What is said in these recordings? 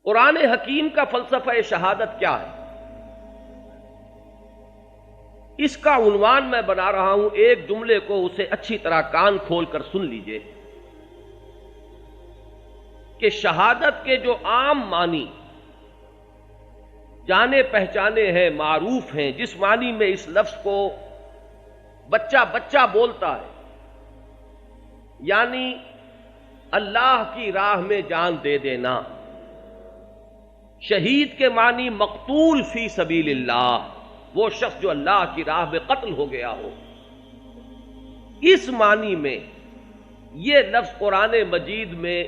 قرآن حکیم کا فلسفہ شہادت کیا ہے؟ اس کا عنوان میں بنا رہا ہوں، ایک جملے کو اسے اچھی طرح کان کھول کر سن لیجئے کہ شہادت کے جو عام معنی جانے پہچانے ہیں، معروف ہیں، جس معنی میں اس لفظ کو بچہ بچہ بولتا ہے، یعنی اللہ کی راہ میں جان دے دینا۔ شہید کے معنی مقتول فی سبیل اللہ، وہ شخص جو اللہ کی راہ میں قتل ہو گیا ہو۔ اس معنی میں یہ لفظ قرآن مجید میں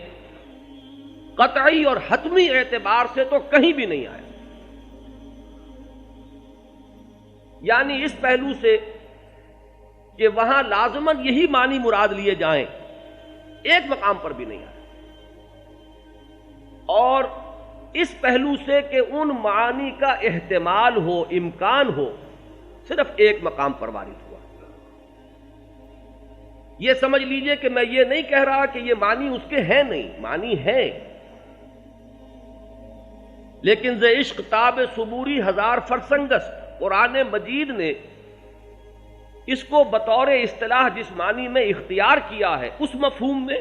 قطعی اور حتمی اعتبار سے تو کہیں بھی نہیں آیا، یعنی اس پہلو سے کہ وہاں لازماً یہی معنی مراد لیے جائیں، ایک مقام پر بھی نہیں آیا، اور اس پہلو سے کہ ان معانی کا احتمال ہو، امکان ہو، صرف ایک مقام پر وارد ہوا۔ یہ سمجھ لیجئے کہ میں یہ نہیں کہہ رہا کہ یہ معنی اس کے ہیں نہیں، معنی ہیں، لیکن ز عشق تاب صبوری ہزار فرسنگست، قرآن مجید نے اس کو بطور اصطلاح جس معنی میں اختیار کیا ہے، اس مفہوم میں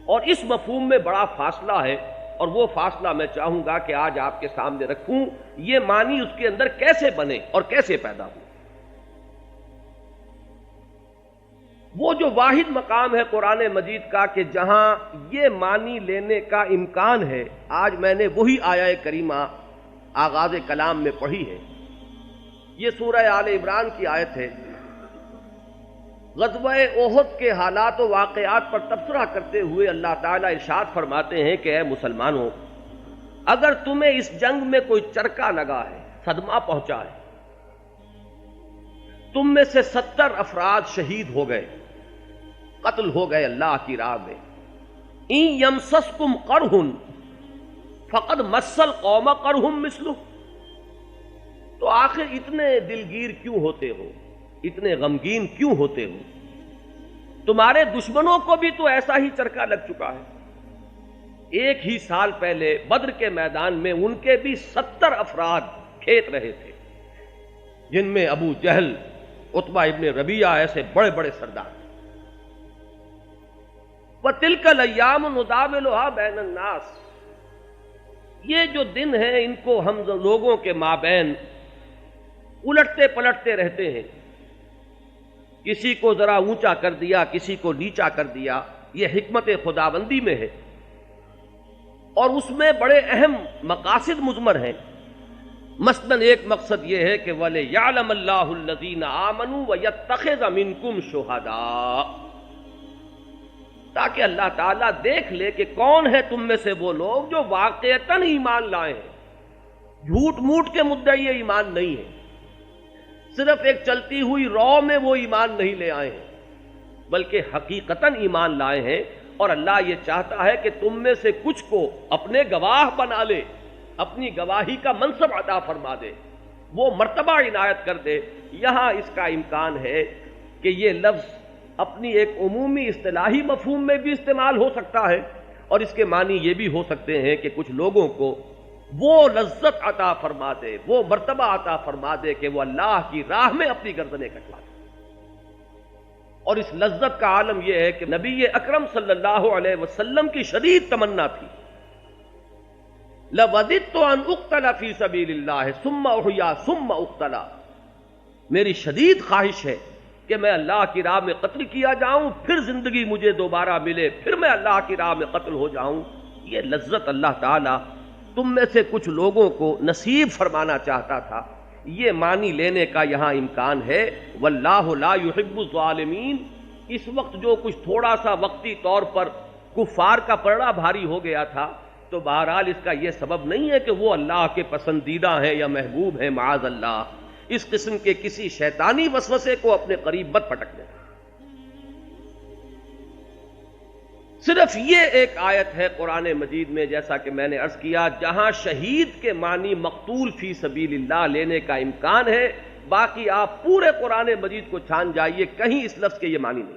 اور اس مفہوم میں بڑا فاصلہ ہے، اور وہ فاصلہ میں چاہوں گا کہ آج آپ کے سامنے رکھوں، یہ معنی اس کے اندر کیسے بنے اور کیسے پیدا ہو۔ وہ جو واحد مقام ہے قرآن مجید کا کہ جہاں یہ معنی لینے کا امکان ہے، آج میں نے وہی آیہ کریمہ آغاز کلام میں پڑھی ہے۔ یہ سورہ آل عمران کی آیت ہے۔ غزوہ احد کے حالات و واقعات پر تبصرہ کرتے ہوئے اللہ تعالیٰ ارشاد فرماتے ہیں کہ اے مسلمانوں، اگر تمہیں اس جنگ میں کوئی چرکا لگا ہے، صدمہ پہنچا ہے، تم میں سے 70 افراد شہید ہو گئے، قتل ہو گئے اللہ کی راہ میں، ان یمسسکم قرح فقد مس القوم قرح مثلہ، تو آخر اتنے دلگیر کیوں ہوتے ہو، اتنے غمگین کیوں ہوتے ہو؟ تمہارے دشمنوں کو بھی تو ایسا ہی چرکا لگ چکا ہے۔ ایک ہی سال پہلے بدر کے میدان میں ان کے بھی 70 افراد کھیت رہے تھے، جن میں ابو جہل، عتبہ ابن ربیعہ ایسے بڑے بڑے سردار۔ وَتِلْكَ الْأَيَّامُ نُدَاوِلُهَا بَيْنَ النَّاسِ، یہ جو دن ہیں ان کو ہم لوگوں کے مابین الٹتے پلٹتے رہتے ہیں، کسی کو ذرا اونچا کر دیا، کسی کو نیچا کر دیا، یہ حکمت خداوندی میں ہے، اور اس میں بڑے اہم مقاصد مضمر ہیں۔ مثلاً ایک مقصد یہ ہے کہ وَلِيَعْلَمَ اللَّهُ الَّذِينَ آمَنُوا وَيَتَّخِذَ مِنكُمْ شُهَدَاءَ، تاکہ اللہ تعالیٰ دیکھ لے کہ کون ہے تم میں سے وہ لوگ جو واقعتاً ایمان لائے ہیں، جھوٹ موٹ کے مدعی ایمان نہیں ہے، صرف ایک چلتی ہوئی رو میں وہ ایمان نہیں لے آئے ہیں، بلکہ حقیقتاً ایمان لائے ہیں، اور اللہ یہ چاہتا ہے کہ تم میں سے کچھ کو اپنے گواہ بنا لے، اپنی گواہی کا منصب عطا فرما دے، وہ مرتبہ عنایت کر دے۔ یہاں اس کا امکان ہے کہ یہ لفظ اپنی ایک عمومی اصطلاحی مفہوم میں بھی استعمال ہو سکتا ہے، اور اس کے معنی یہ بھی ہو سکتے ہیں کہ کچھ لوگوں کو وہ لذت عطا فرما دے، وہ مرتبہ عطا فرما دے کہ وہ اللہ کی راہ میں اپنی گردنیں کٹوا دے۔ اور اس لذت کا عالم یہ ہے کہ نبی اکرم صلی اللہ علیہ وسلم کی شدید تمنا تھی، لَوَدِدتُّ أَنْ أُقْتَلَ فِي سَبِيلِ اللَّهِ ثُمَّ أُحْيَا ثُمَّ أُقْتَلَ، میری شدید خواہش ہے کہ میں اللہ کی راہ میں قتل کیا جاؤں، پھر زندگی مجھے دوبارہ ملے، پھر میں اللہ کی راہ میں قتل ہو جاؤں۔ یہ لذت اللہ تعالیٰ تم میں سے کچھ لوگوں کو نصیب فرمانا چاہتا تھا، یہ معنی لینے کا یہاں امکان ہے۔ واللہ لا يحب الظالمین، اس وقت جو کچھ تھوڑا سا وقتی طور پر کفار کا پلڑا بھاری ہو گیا تھا، تو بہرحال اس کا یہ سبب نہیں ہے کہ وہ اللہ کے پسندیدہ ہیں یا محبوب ہیں، معاذ اللہ، اس قسم کے کسی شیطانی وسوسے کو اپنے قریب مت پٹکنے۔ صرف یہ ایک آیت ہے قرآن مجید میں، جیسا کہ میں نے عرض کیا، جہاں شہید کے معنی مقتول فی سبیل اللہ لینے کا امکان ہے، باقی آپ پورے قرآن مجید کو چھان جائیے، کہیں اس لفظ کے یہ معنی نہیں۔